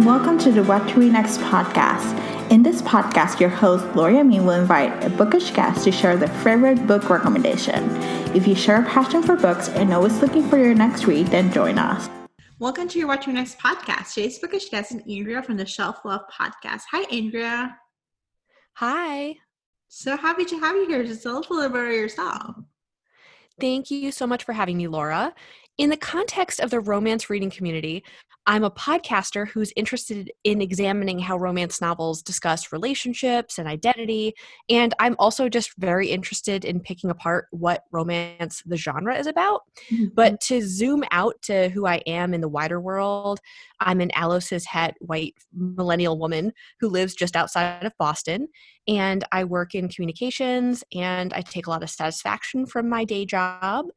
and welcome to the What to Read Next podcast. In this podcast, your host, Gloria Me, will invite a bookish guest to share their favorite book recommendation. If you share a passion for books and always looking for your next read, then join us. Welcome to your What to Read Next podcast. Today's bookish guest is Andrea from the Shelf Love podcast. Hi, Andrea. Hi. So happy to have you here. Just tell us a little bit about yourself. Thank you so much for having me, Laura. In the context of the romance reading community, I'm a podcaster who's interested in examining how romance novels discuss relationships and identity, and I'm also just very interested in picking apart what romance, the genre, is about. Mm-hmm. But to zoom out to who I am in the wider world, I'm an allo-cis het white millennial woman who lives just outside of Boston, and I work in communications, and I take a lot of satisfaction from my day job.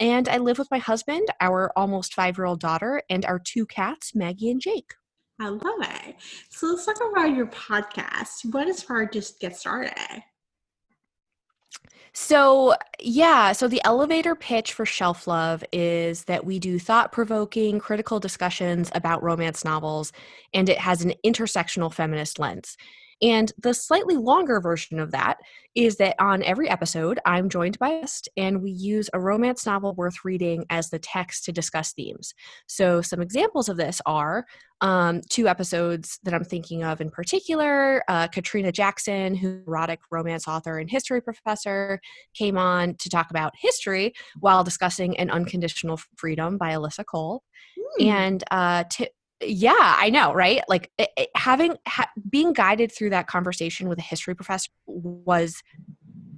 And I live with my husband, our almost 5-year-old daughter, and our 2 cats, Maggie and Jake. I love it. So let's talk about your podcast. What inspired just get started? So the elevator pitch for Shelf Love is that we do thought-provoking, critical discussions about romance novels, and it has an intersectional feminist lens. And the slightly longer version of that is that on every episode, I'm joined by a guest, and we use a romance novel worth reading as the text to discuss themes. So some examples of this are 2 episodes that I'm thinking of in particular. Katrina Jackson, who's an erotic romance author and history professor, came on to talk about history while discussing An Unconditional Freedom by Alyssa Cole. And yeah, I know, right? Like being guided through that conversation with a history professor was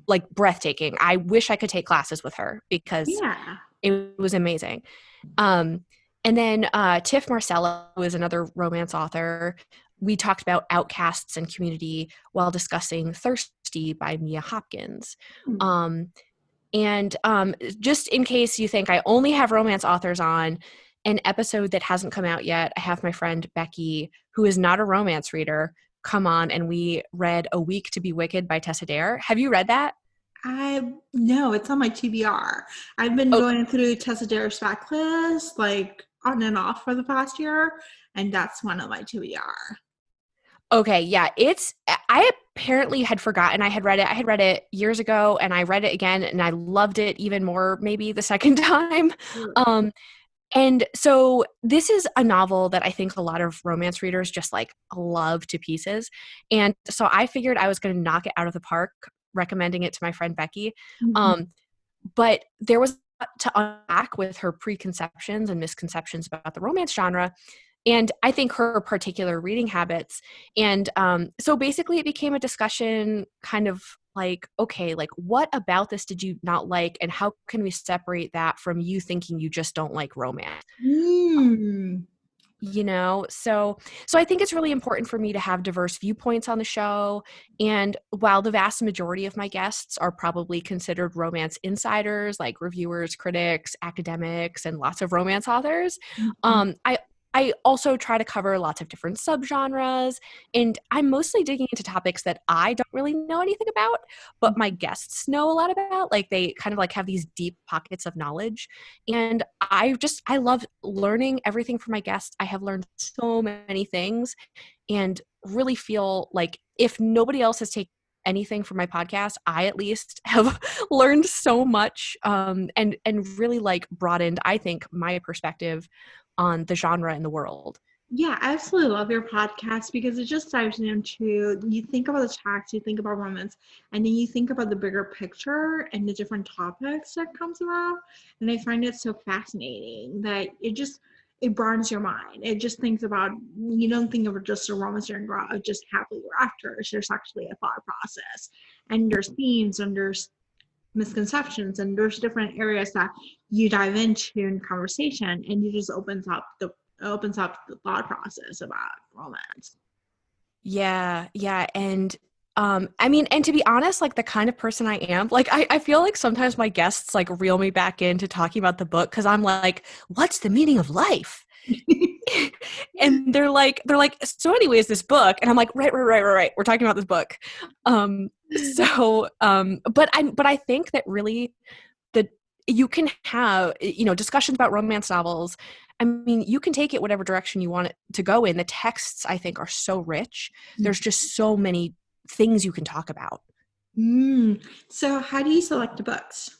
like breathtaking. I wish I could take classes with her because it was amazing. And then Tiff Marcella, who is another romance author, we talked about outcasts and community while discussing Thirsty by Mia Hopkins. And just in case you think I only have romance authors on, an episode that hasn't come out yet, I have my friend Becky, who is not a romance reader, come on, and we read A Week to Be Wicked by Tessa Dare. Have you read that? No, it's on my TBR. I've been going through Tessa Dare's backlist, like on and off for the past year, and that's one of my TBR. Okay, yeah, I apparently had forgotten I had read it. I had read it years ago, and I read it again, and I loved it even more maybe the second time. And so this is a novel that I think a lot of romance readers just like love to pieces. And so I figured I was going to knock it out of the park, recommending it to my friend Becky. But there was a lot to unpack with her preconceptions and misconceptions about the romance genre, and I think her particular reading habits. And so basically it became a discussion kind of like, okay, like what about this did you not like, and how can we separate that from you thinking you just don't like romance? You know, so I think it's really important for me to have diverse viewpoints on the show. And while the vast majority of my guests are probably considered romance insiders, like reviewers, critics, academics, and lots of romance authors, I also try to cover lots of different subgenres, and I'm mostly digging into topics that I don't really know anything about, but my guests know a lot about. Like they kind of like have these deep pockets of knowledge, and I love learning everything from my guests. I have learned so many things, and really feel like if nobody else has taken anything from my podcast, I at least have learned so much, and really like broadened, I think, my perspective on the genre in the world. Yeah, I absolutely love your podcast because it just dives into, you think about the text, you think about romance, and then you think about the bigger picture and the different topics that comes around. And I find it so fascinating that it broadens your mind. It just thinks about, you don't think of it just a romance genre of just happily ever after. There's actually a thought process, and there's themes, and there's misconceptions, and there's different areas that you dive into in conversation, and it just opens up the thought process about romance. Yeah. And I mean, and to be honest, like the kind of person I am, like I feel like sometimes my guests like reel me back into talking about the book because I'm like, what's the meaning of life? And they're like, so anyways, this book, and I'm like, right. We're talking about this book. But I think that really you can have, discussions about romance novels. I mean, you can take it whatever direction you want it to go in. The texts, I think, are so rich. There's just so many things you can talk about. So how do you select the books?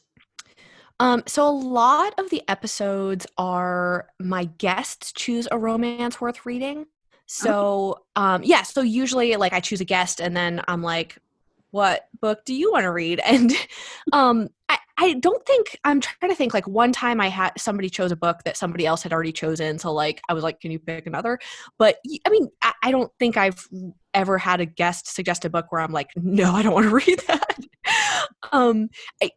So a lot of the episodes are my guests choose a romance worth reading. So, so usually like I choose a guest and then I'm like, what book do you want to read? And I don't think, I'm trying to think, like one time I had somebody chose a book that somebody else had already chosen. So like, I was like, can you pick another? But I mean, I don't think I've ever had a guest suggest a book where I'm like, no, I don't want to read that. I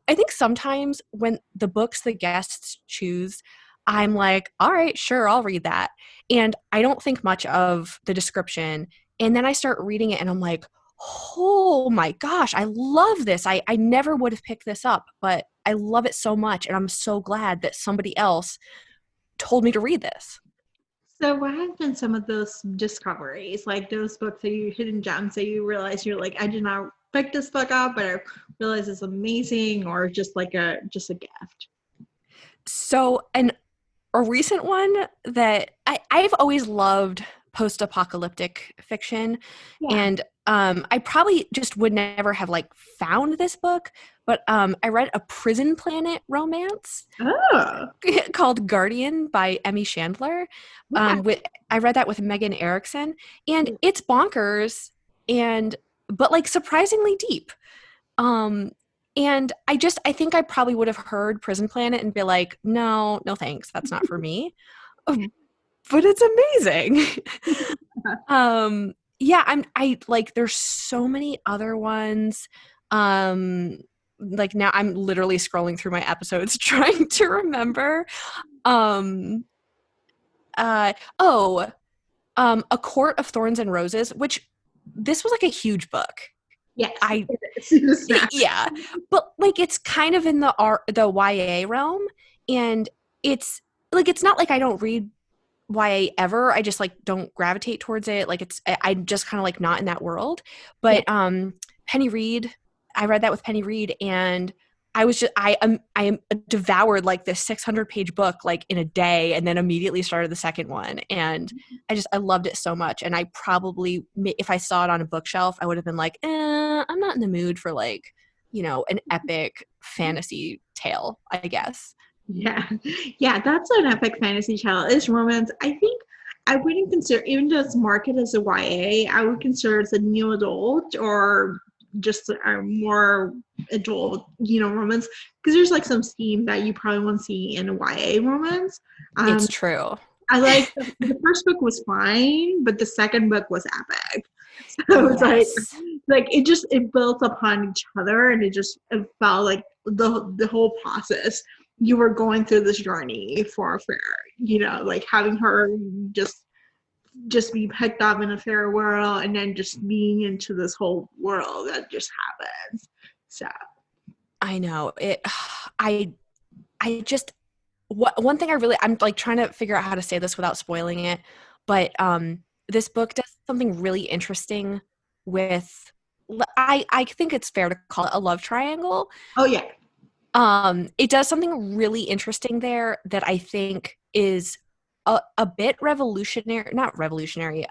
think sometimes when the books the guests choose, I'm like, all right, sure, I'll read that. And I don't think much of the description. And then I start reading it and I'm like, oh my gosh, I love this. I never would have picked this up, but I love it so much. And I'm so glad that somebody else told me to read this. So what have been some of those discoveries, like those books that you hidden gems that you realize you're like, I did not pick this book up, but I realize it's amazing, or just like a gift? So a recent one that I've always loved post-apocalyptic fiction. Yeah. And I probably just would never have like found this book, but I read a prison planet romance called Guardian by Emmy Chandler. Yeah. I read that with Megan Erickson, and it's bonkers but like surprisingly deep. And I think I probably would have heard Prison Planet and be like, no thanks, that's not for me. But it's amazing. I like, there's so many other ones. Like now I'm literally scrolling through my episodes trying to remember. A Court of Thorns and Roses, which this was like a huge book. Yes. Yeah, but like it's kind of in the YA realm, and it's like, it's not like I don't read YA ever. I just like don't gravitate towards it. Like I'm just kind of like not in that world. But Penny Reed, I read that with Penny Reed, and I am devoured like this 600-page book like in a day, and then immediately started the second one, and I loved it so much. And I probably, if I saw it on a bookshelf, I would have been like, I'm not in the mood for like, an epic fantasy tale, I guess. Yeah, that's an epic fantasy tale. It's romance. I think I wouldn't consider, even though it's marketed as a YA, I would consider it a new adult, or just a more adult, romance, because there's like some theme that you probably won't see in a YA romance. It's true. I like the first book was fine, but the second book was epic. So it's like it built upon each other, and it felt like the whole process you were going through this journey for a fair, like having her just be picked up in a fair world, and then just being into this whole world that just happens. So I know it. I just, one thing I'm like trying to figure out how to say this without spoiling it, but this book does something really interesting with, I think it's fair to call it a love triangle. Oh yeah. It does something really interesting there that I think is a bit revolutionary, not revolutionary.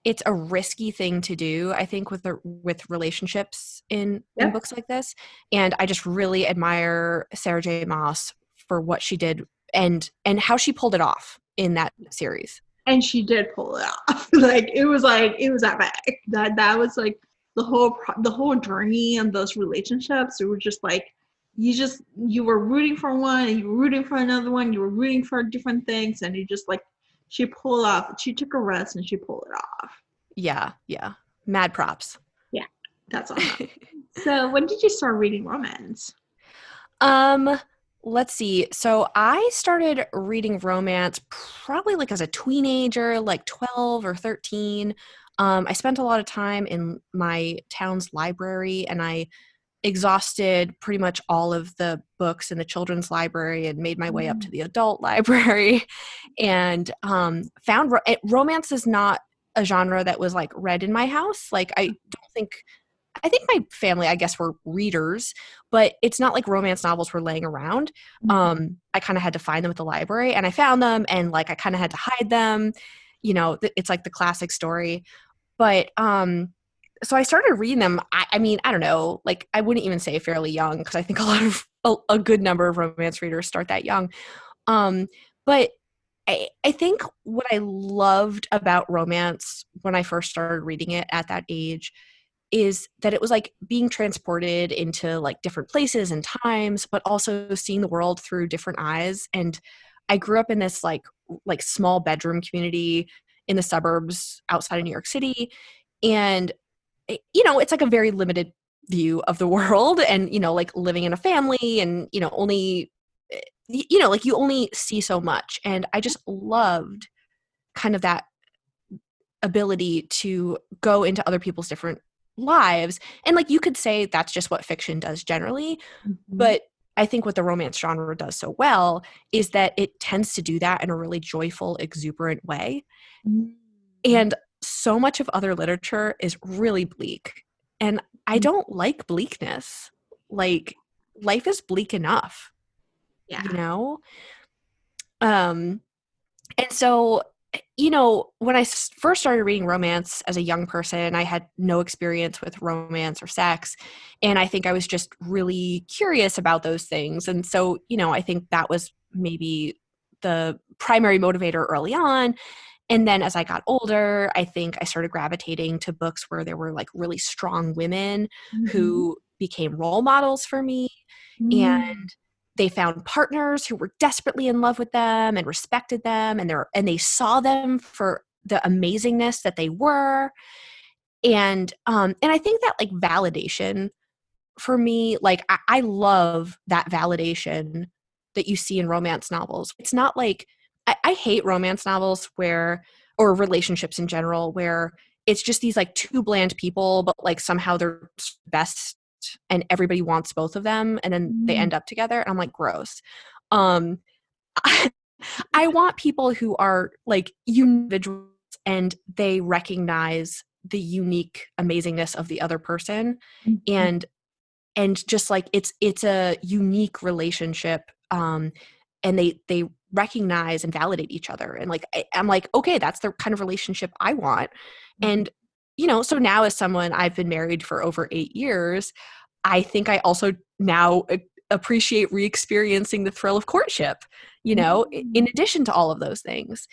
It's a risky thing to do, I think, with relationships in books like this. And I just really admire Sarah J. Maas for what she did and how she pulled it off in that series. And she did pull it off. It was epic. That was like the whole journey and those relationships. It were just like, you were rooting for one, and you were rooting for another one. You were rooting for different things, and you just like, she pulled off. She took a rest and she pulled it off. Yeah. Mad props. Yeah, that's awesome. So when did you start reading romance? Let's see. So I started reading romance probably like as a teenager, like 12 or 13. I spent a lot of time in my town's library, and I exhausted pretty much all of the books in the children's library and made my way up to the adult library, and found romance is not a genre that was like read in my house. Like I don't think I think my family, I guess, were readers, but it's not like romance novels were laying around. I kind of had to find them at the library, and I found them, and like I kind of had to hide them. It's like the classic story. But so I started reading them. I mean, I don't know, like I wouldn't even say fairly young, because I think a good number of romance readers start that young. But I think what I loved about romance when I first started reading it at that age is that it was like being transported into like different places and times, but also seeing the world through different eyes. And I grew up in this like small bedroom community in the suburbs outside of New York City. And it's like a very limited view of the world, and like living in a family, and only like you only see so much. And I just loved kind of that ability to go into other people's different lives. And like you could say that's just what fiction does generally, but I think what the romance genre does so well is that it tends to do that in a really joyful, exuberant way. And so much of other literature is really bleak, and I don't like bleakness. Like, life is bleak enough, Yeah. And so when I first started reading romance as a young person, I had no experience with romance or sex, and I think I was just really curious about those things. And so I think that was maybe the primary motivator early on. And then as I got older, I think I started gravitating to books where there were like really strong women who became role models for me, and they found partners who were desperately in love with them and respected them, and they saw them for the amazingness that they were. And I think that like validation for me, like I love that validation that you see in romance novels. It's not like I hate romance novels or relationships in general, where it's just these like two bland people, but like somehow they're best and everybody wants both of them, and then they end up together. And I'm like, gross. Um, I want people who are like individuals, and they recognize the unique amazingness of the other person, and just like it's a unique relationship, and they recognize and validate each other. And like I'm like, okay, that's the kind of relationship I want. And so now, as someone, I've been married for over 8 years, I think I also now appreciate re-experiencing the thrill of courtship, in addition to all of those things.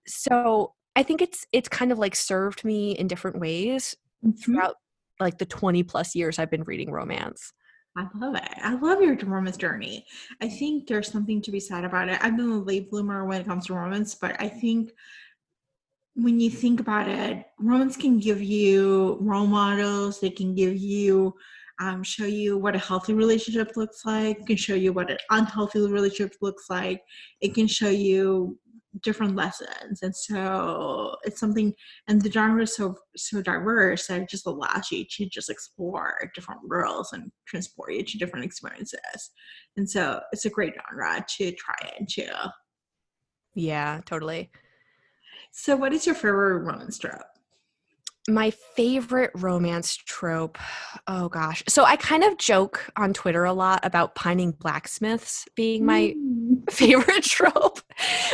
So I think it's kind of like served me in different ways throughout like the 20 plus years I've been reading romance. I love it. I love your romance journey. I think there's something to be said about it. I've been a late bloomer when it comes to romance, but I think when you think about it, romance can give you role models. They can give you, show you what a healthy relationship looks like. It can show you what an unhealthy relationship looks like. It can show you different lessons. And so it's something, and the genre is so diverse that it just allows you to just explore different worlds and transport you to different experiences. And so it's a great genre to try into. Yeah, totally. So what is your favorite romance trope? My favorite romance trope. Oh gosh. So I kind of joke on Twitter a lot about pining blacksmiths being my favorite trope,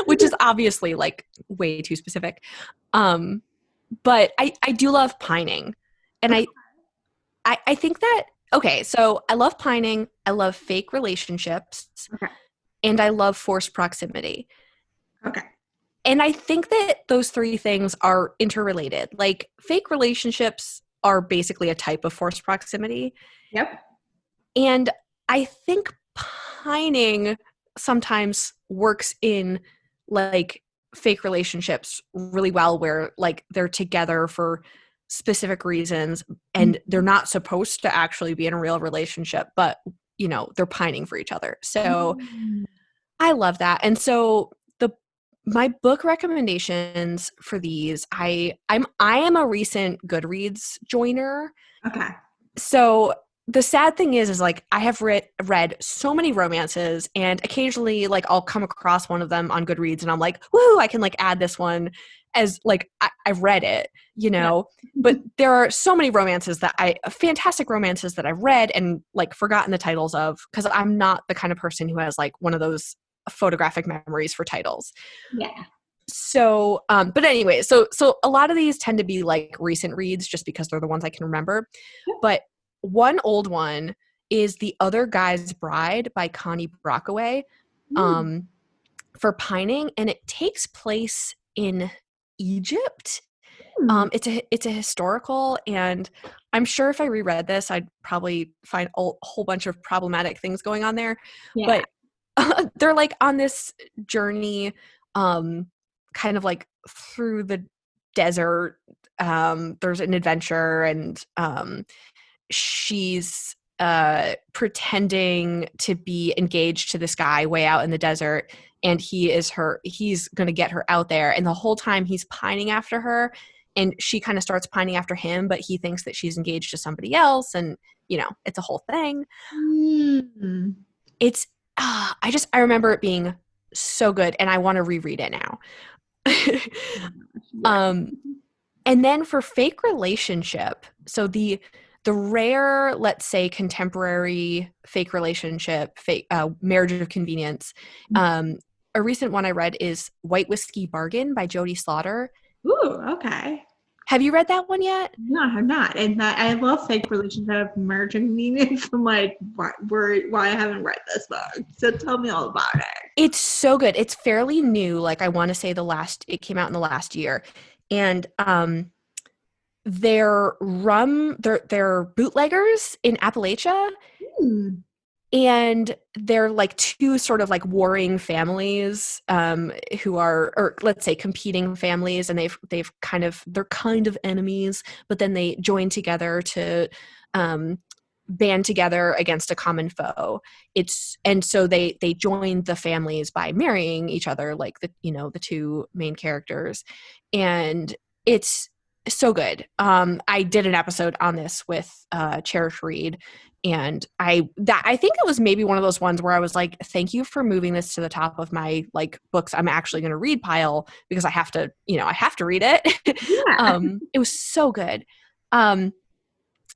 which is obviously like way too specific. But I do love pining. And I think that, okay, so I love pining, I love fake relationships, Okay. and I love forced proximity. Okay. And I think that those three things are interrelated. Like, fake relationships are basically a type of forced proximity. Yep. And I think pining sometimes works in like fake relationships really well, where like they're together for specific reasons and they're not supposed to actually be in a real relationship, but they're pining for each other. So I love that. And so my book recommendations for these, I am a recent Goodreads joiner. Okay. So the sad thing is like I have read so many romances, and occasionally like I'll come across one of them on Goodreads and I'm like, woohoo, I can like add this one as like I've read it, you know, but there are so many fantastic romances that I've read and like forgotten the titles of because I'm not the kind of person who has like one of those photographic memories for titles. Yeah. So, but anyway, so a lot of these tend to be like recent reads just because they're the ones I can remember. But one old one is The Other Guy's Bride by Connie Brockaway, for Pining, and it takes place in Egypt. It's a historical, and I'm sure if I reread this, I'd probably find a whole bunch of problematic things going on there. Yeah. But they're like on this journey, kind of like through the desert. There's an adventure, and she's pretending to be engaged to this guy way out in the desert, and he's going to get her out there, and the whole time he's pining after her, and she kind of starts pining after him, but he thinks that she's engaged to somebody else, and you know, it's a whole thing. It's I remember it being so good, and I want to reread it now. And then for fake relationship, so the rare, let's say, contemporary fake relationship, marriage of convenience. A recent one I read is White Whiskey Bargain by Jodie Slaughter. Ooh, okay. Have you read that one yet? No, I have not. And I love fake relationship, marriage and convenience. I'm like, why I haven't read this book? So tell me all about it. It's so good. It's fairly new. Like I want to say it came out in the last year. And they're bootleggers in Appalachia. And they're like two sort of like warring families, who are, or let's say competing families, and they're kind of enemies, but then they join together to band together against a common foe. And so they join the families by marrying each other, like the two main characters, and it's so good. I did an episode on this with Cherish Reed, and I think it was maybe one of those ones where I was like, thank you for moving this to the top of my like books I'm actually going to read pile, because I have to read it. Yeah. It was so good. And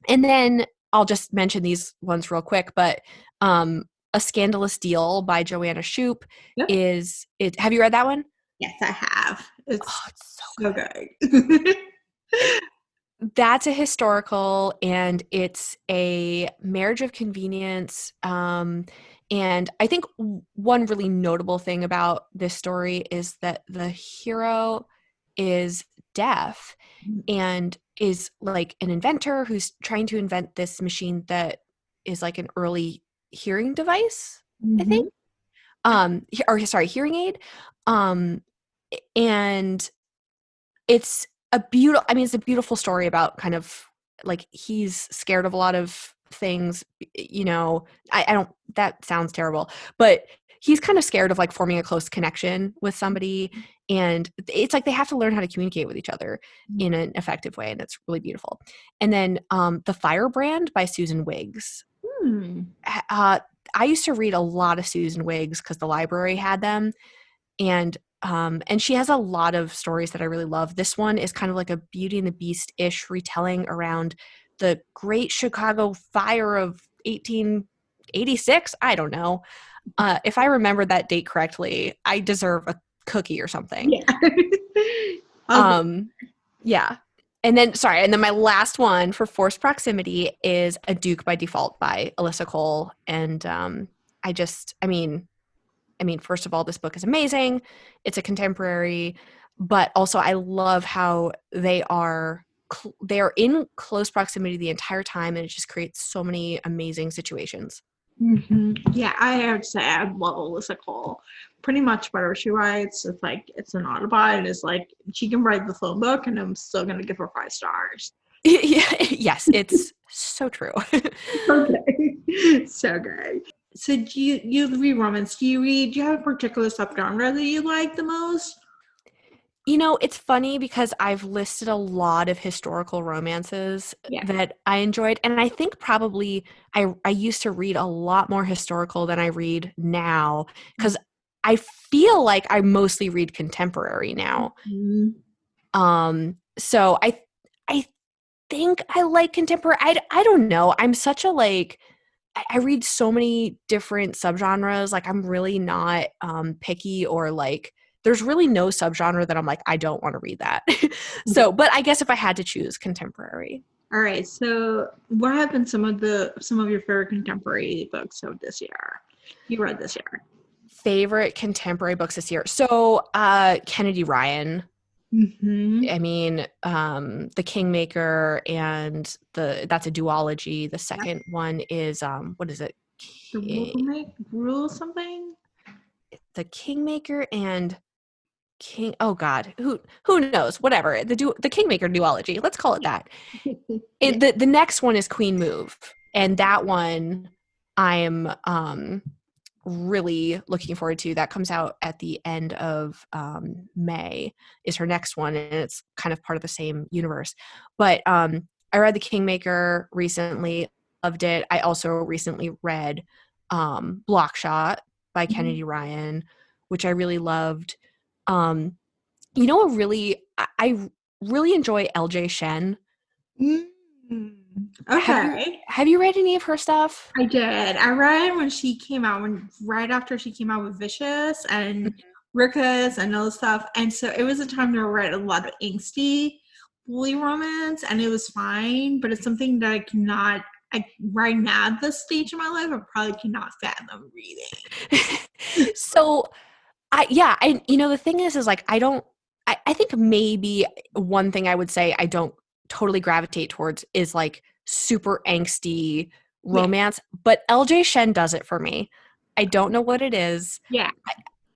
then I'll just mention these ones real quick, but A Scandalous Deal by Joanna Shoup have you read that one? Yes, I have. It's so good. That's a historical, and it's a marriage of convenience. And I think one really notable thing about this story is that the hero is deaf and is like an inventor who's trying to invent this machine that is like an early hearing device, I think. Hearing aid. And it's a beautiful story about kind of like he's scared of a lot of things, I don't, that sounds terrible, but he's kind of scared of like forming a close connection with somebody, and it's like they have to learn how to communicate with each other in an effective way, and it's really beautiful. And then The Firebrand by Susan Wiggs. I used to read a lot of Susan Wiggs because the library had them, and she has a lot of stories that I really love. This one is kind of like a Beauty and the Beast-ish retelling around the Great Chicago Fire of 1886. I don't know. If I remember that date correctly, I deserve a cookie or something. Yeah. Yeah. And then my last one for Forced Proximity is A Duke by Default by Alyssa Cole. And first of all, this book is amazing. It's a contemporary, but also I love how they are in close proximity the entire time, and it just creates so many amazing situations. Yeah, I have to say I love Alyssa Cole. Pretty much whatever she writes, it's like it's an Autobot. It's like she can write the phone book, and I'm still gonna give her 5 stars. Yes, it's so true. Okay, so good. So do you read romance? Do you have a particular subgenre that you like the most? It's funny because I've listed a lot of historical romances that I enjoyed. And I think probably I used to read a lot more historical than I read now, because I feel like I mostly read contemporary now. So I think I like contemporary. I don't know. I'm such a like I read so many different subgenres. Like I'm really not picky or like there's really no subgenre that I'm like I don't want to read that. So, but I guess if I had to choose contemporary. All right. So, what have been some of your favorite contemporary books of this year? You read this year. Favorite contemporary books this year. So, Kennedy Ryan. Mm-hmm. I mean, The Kingmaker and that's a duology. The Yep. second one is what is it? The rule something. The Kingmaker and King. Oh God, who knows? Whatever. The Kingmaker duology. Let's call it that. Yeah. The next one is Queen Move, and that one I am really looking forward to. That comes out at the end of May. Is her next one, and it's kind of part of the same universe. But I read The Kingmaker recently. Loved it. I also recently read Blockshot by Kennedy Ryan, which I really loved. Um, I really enjoy LJ Shen. Mm. Have you Okay. have you read any of her stuff? I did. I read when she came out, when right after she came out with Vicious and Rickus and all this stuff. And so it was a time to read a lot of angsty bully romance, and it was fine, but it's something that right now at this stage of my life, I probably cannot fathom reading. So I the thing is like I think maybe one thing I would say I don't totally gravitate towards is like super angsty Yeah. romance, but LJ Shen does it for me. I don't know what it is. Yeah.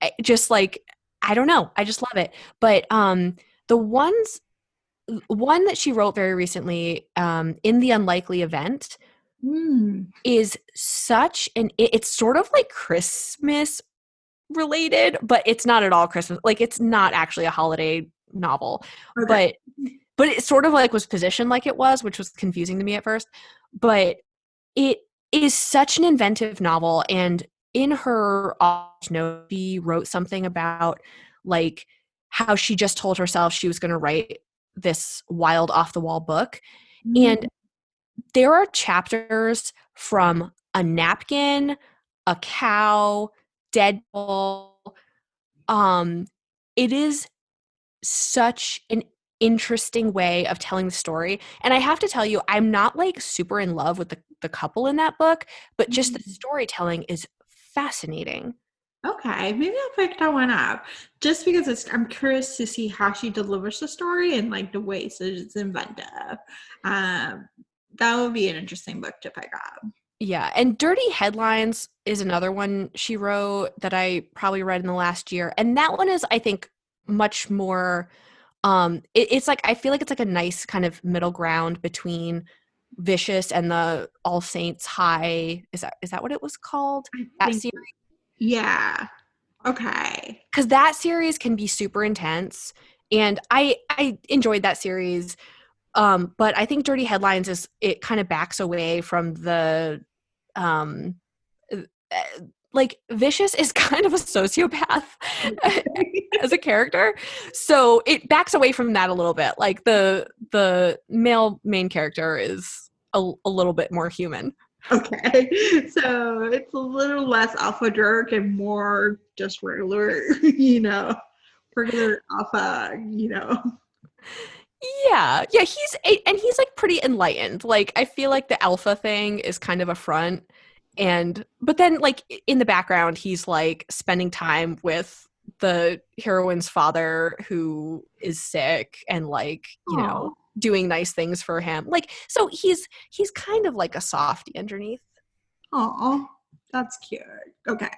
I just like I don't know. I just love it. But the one that she wrote very recently, In the Unlikely Event, Mm. is such it's sort of like Christmas related, but it's not at all Christmas. Like it's not actually a holiday novel, Okay. but it sort of like was positioned like it was, which was confusing to me at first. But it is such an inventive novel, and in her note, she wrote something about like how she just told herself she was going to write this wild off the wall book, Mm. and there are chapters from a napkin, a cow, Deadpool. Um, it is such an interesting way of telling the story. And I have to tell you, I'm not like super in love with the couple in that book, but just the storytelling is fascinating. Okay, maybe I'll pick that one up just because I'm curious to see how she delivers the story and like the ways that it's inventive. Um, that would be an interesting book to pick up. Yeah, and Dirty Headlines is another one she wrote that I probably read in the last year. And that one is, I think, much more it's like I feel like it's like a nice kind of middle ground between Vicious and the All Saints High. Is that what it was called? I That think, series? yeah. Okay. Because that series can be super intense. And I enjoyed that series. But I think Dirty Headlines is it kind of backs away from the um uh, like Vicious is kind of a sociopath as a character, so it backs away from that a little bit. Like the male main character is a little bit more human. Okay, so it's a little less alpha jerk and more just regular, regular alpha, Yeah, he's like pretty enlightened. Like I feel like the alpha thing is kind of a front, and but then like in the background he's like spending time with the heroine's father who is sick and like Oh, doing nice things for him. Like so he's kind of like a softie underneath. oh, that's cute. Okay,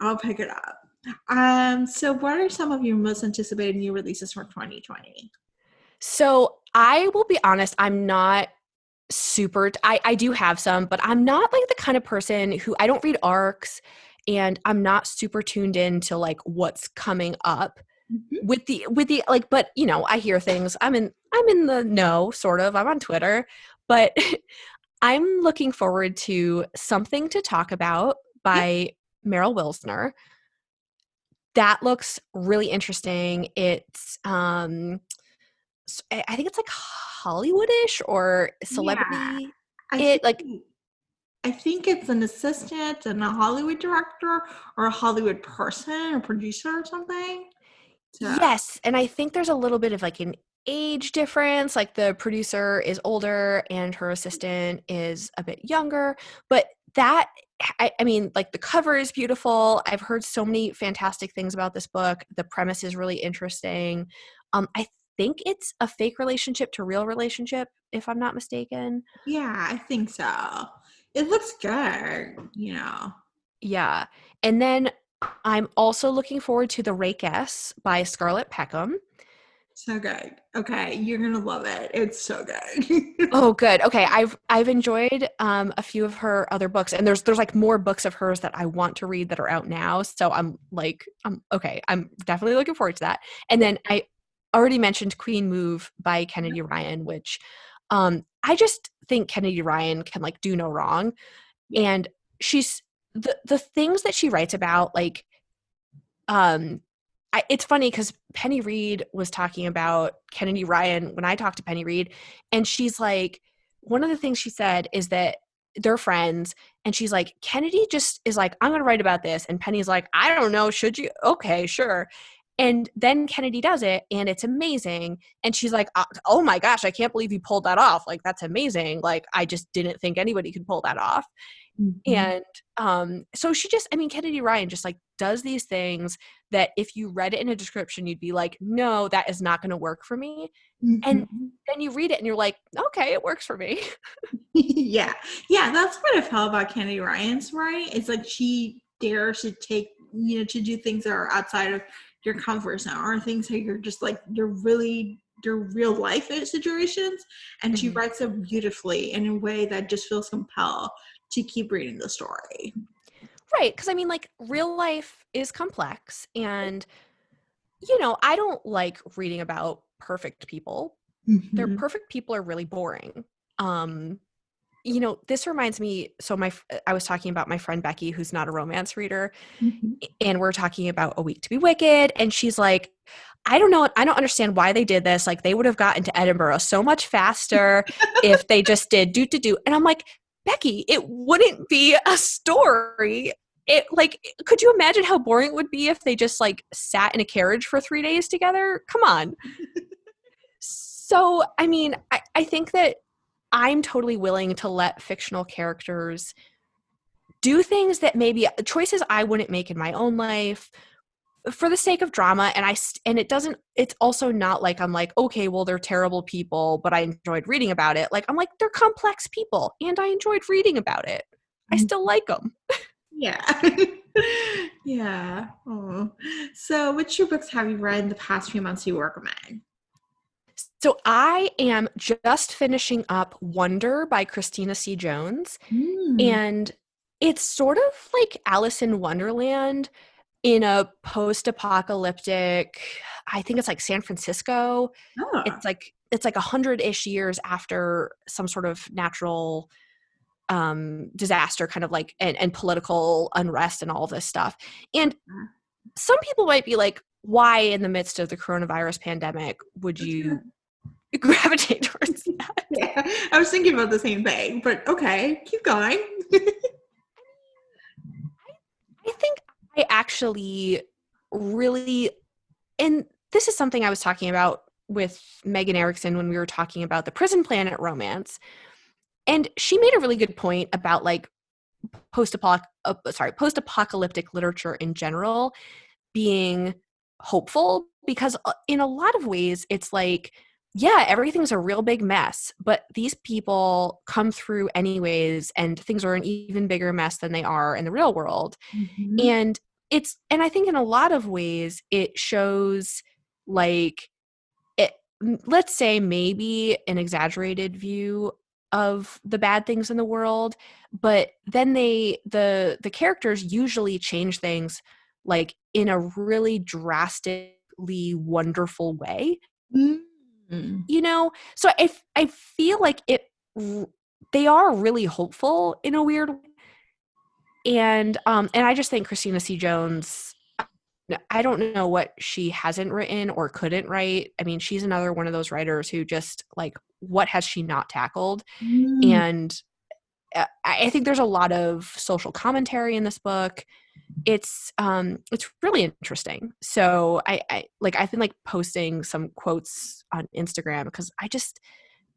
I'll pick it up. So what are some of your most anticipated new releases for 2020? So I will be honest, I'm not super I do have some, but I'm not like the kind of person who I don't read arcs, and I'm not super tuned in to like what's coming up Mhm. with the like, but I hear things. I'm in the know, sort of. I'm on Twitter, but I'm looking forward to Something to Talk About Yep. by Meryl Wilsner. That looks really interesting. It's I think it's like Hollywoodish or Yeah. celebrity. I It like think I think it's an assistant and a Hollywood director or a Hollywood person or producer or something. So yes, and I think there's a little bit of like an age difference. Like the producer is older and her assistant is a bit younger, but that I mean, like the cover is beautiful. I've heard so many fantastic things about this book. The premise is really interesting. I think it's a fake relationship to real relationship, if I'm not mistaken. yeah, I think so. It looks good. Yeah. And then I'm also looking forward to The Rakeess by Scarlett Peckham. So good. Okay, you're gonna love it. It's so good. Oh, good. Okay, I've enjoyed a few of her other books, and there's like more books of hers that I want to read that are out now. So I'm okay. I'm definitely looking forward to that. And then I already mentioned Queen Move by Kennedy Ryan, which I just think Kennedy Ryan can like do no wrong, Yeah. and she's the things that she writes about like um it's funny because Penny Reed was talking about Kennedy Ryan when I talked to Penny Reed, and she's like, one of the things she said is that they're friends, and she's like, Kennedy just is like, I'm going to write about this, and Penny's like, I don't know, should you? Okay, sure. And then Kennedy does it, and it's amazing. And she's like, oh my gosh, I can't believe you pulled that off. Like, that's amazing. Like, I just didn't think anybody could pull that off. Mhm. And so she just, I mean, Kennedy Ryan just like does these things that if you read it in a description, you'd be like, no, that is not going to work for me. And Mhm. then you read it and you're like, okay, it works for me. Yeah. Yeah, that's what I felt about Kennedy Ryan's right. It's like she dares to to do things that are outside of your comfort zone or things that you're just like they're real life situations. And she Mhm. writes it beautifully in a way that just feels compelled to keep reading the story. Right. Because I mean, like, real life is complex. And, you know, I don't like reading about perfect people. Their Hmm. perfect people are really boring. Um, you know, this reminds me. So I was talking about my friend Becky, who's not a romance reader, Hmm. and we're talking about A Week to Be Wicked, and she's like, I don't know, I don't understand why they did this. Like, they would have gotten to Edinburgh so much faster if they just did do. And I'm like, Becky, it wouldn't be a story. It like, could you imagine how boring it would be if they just like sat in a carriage for 3 days together? Come on. So I mean, I think that I'm totally willing to let fictional characters do things that maybe choices I wouldn't make in my own life for the sake of drama. And it doesn't, it's also not like I'm like, okay, well, they're terrible people, but I enjoyed reading about it. Like, I'm like, they're complex people and I enjoyed reading about it. I still like them. Yeah. Yeah. Oh. So, which two books have you read in the past few months you recommend? So I am just finishing up Wonder by Christina C. Jones. Mm. And it's sort of like Alice in Wonderland in a post-apocalyptic, I think it's like San Francisco. Oh. It's like 100-ish years after some sort of natural disaster, kind of like and political unrest and all of this stuff. And some people might be like, why in the midst of the coronavirus pandemic would you gravitate towards that? Yeah, I was thinking about the same thing, but okay, keep going. I think I actually really, and this is something I was talking about with Megan Erickson when we were talking about the Prison Planet romance. And she made a really good point about like post-apocalyptic literature in general being hopeful, because in a lot of ways it's like, yeah, everything's a real big mess, but these people come through anyways, and things are an even bigger mess than they are in the real world. Mhm. And and I think in a lot of ways it shows like it, let's say maybe an exaggerated view of the bad things in the world, but then the characters usually change things like in a really drastically wonderful way, Mm. you know. So I feel like they are really hopeful in a weird way. And I just think Christina C. Jones, I don't know what she hasn't written or couldn't write. I mean, she's another one of those writers who just like, what has she not tackled? Mm. And I think there's a lot of social commentary in this book. It's really interesting. So I've been like posting some quotes on Instagram because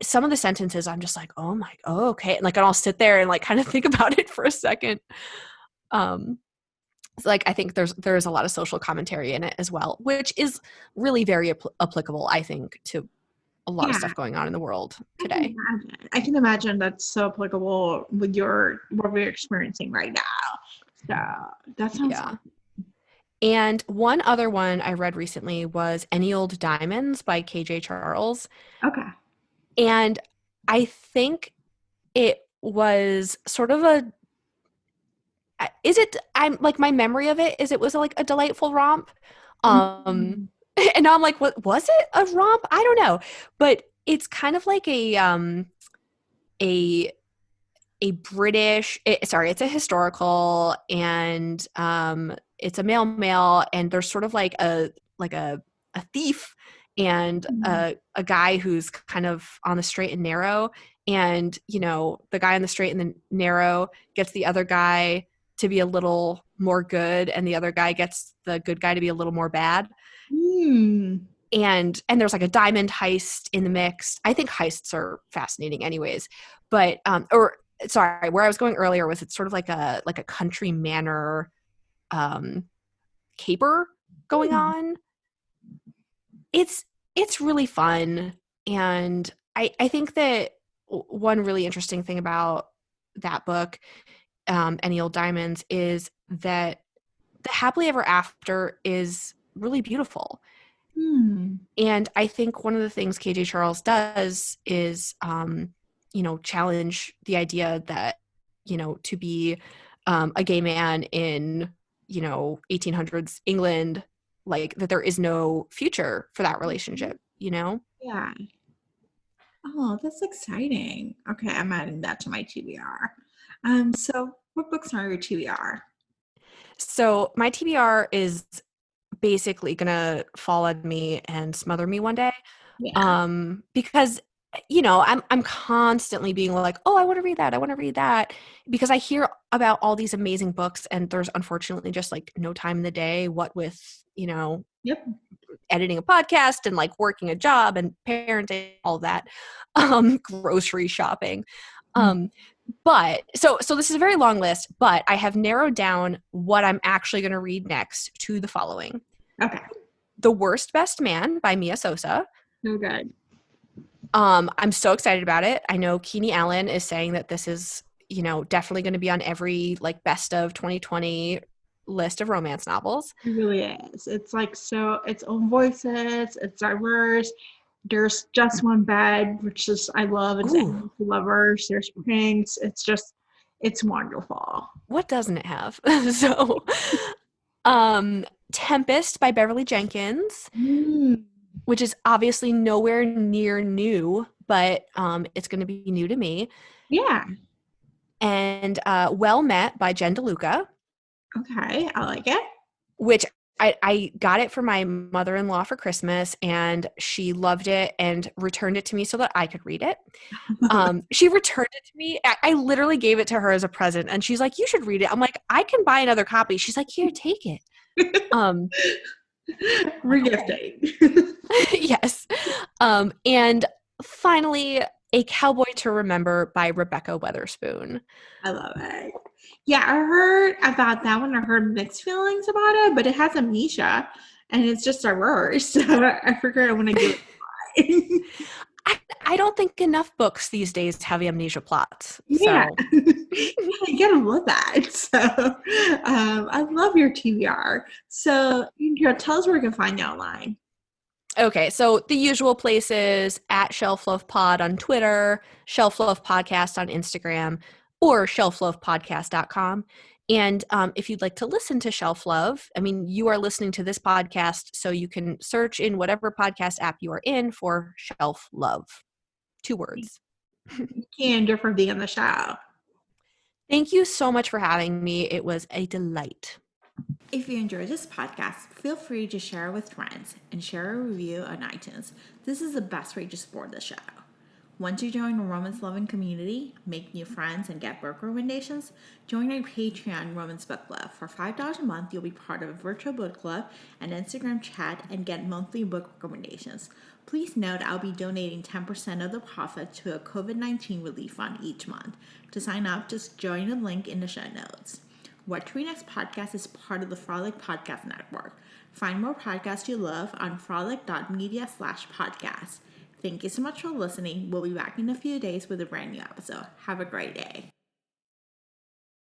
some of the sentences I'm just like, oh okay. And like, and I'll sit there and like kind of think about it for a second. So like I think there's a lot of social commentary in it as well, which is really very applicable, I think, to a lot of Yeah, stuff going on in the world I can today. imagine. I can imagine that's so applicable with what we're experiencing right now. So that sounds Yeah. awesome. And one other one I read recently was Any Old Diamonds by KJ Charles. Okay. And I think it was sort of I'm like, my memory of it is it was like a delightful romp. Um, Mm. and now I'm like, what was it, a romp? I don't know. But it's kind of like a it's a historical, and it's a male, and there's sort of like a thief and a guy who's kind of on the straight and narrow, and the guy on the straight and the narrow gets the other guy to be a little more good, and the other guy gets the good guy to be a little more bad. Mm. And there's like a diamond heist in the mix. I think heists are fascinating anyways, but or sorry, where I was going earlier was it's sort of like a country manor caper going Mm. on. It's really fun, and I think that one really interesting thing about that book, Any Old Diamonds, is that the happily ever after is really beautiful. Mm. And I think one of the things KJ Charles does is, challenge the idea that, to be a gay man in, 1800s England, like that there is no future for that relationship. Yeah. Oh, that's exciting. Okay, I'm adding that to my TBR. So what books are your TBR? So my TBR is basically gonna fall on me and smother me one day, Yeah. because I'm constantly being like, oh, I want to read that, I want to read that, because I hear about all these amazing books, and there's unfortunately just like no time in the day, what with Yep. editing a podcast and like working a job and parenting, all that, grocery shopping. Mm. um but so this is a very long list, but I have narrowed down what I'm actually going to read next to the following: Okay. The Worst Best Man by Mia Sosa. So good. I'm so excited about it. I know Keeney Allen is saying that this is, definitely going to be on every like best of 2020 list of romance novels. It really is. It's like so its own voices, it's diverse. There's just one bed, which is I love. It's Ooh, endless lovers. There's prints. It's wonderful. what doesn't it have? So, Tempest by Beverly Jenkins, Mm. which is obviously nowhere near new, but it's going to be new to me. Yeah. And Well Met by Jen DeLuca, Okay. I like it. which I got it for my mother-in-law for Christmas, and she loved it and returned it to me so that I could read it. She returned it to me. I literally gave it to her as a present, and she's like, you should read it. I'm like, I can buy another copy. She's like, here, take it. Um, like, okay. Regifting. Yes. And finally, A Cowboy to Remember by Rebecca Weatherspoon. I love it. Yeah, I heard about that one. I heard mixed feelings about it, but it has amnesia and it's just diverse. So I figured I want to give it a try. I don't think enough books these days have amnesia plots. Yeah. So You gotta love that. So I love your TBR. So tell us where we can find you online. okay, so the usual places: at Shelf Love Pod on Twitter, Shelf Love Podcast on Instagram, or shelflovepodcast.com. And if you'd like to listen to Shelf Love, I mean, you are listening to this podcast, so you can search in whatever podcast app you are in for Shelf Love. 2 words. Candor for being on the show. Thank you so much for having me. It was a delight. If you enjoyed this podcast, feel free to share it with friends and share a review on iTunes. This is the best way to support the show. Want to join a romance loving community, make new friends, and get book recommendations? Join our Patreon Romance Book Club. For $5 a month, you'll be part of a virtual book club, an Instagram chat, and get monthly book recommendations. Please note I'll be donating 10% of the profit to a COVID-19 relief fund each month. To sign up, just join the link in the show notes. What to Read Next podcast is part of the Frolic Podcast Network. Find more podcasts you love on frolic.media/podcast. Thank you so much for listening. We'll be back in a few days with a brand new episode. Have a great day.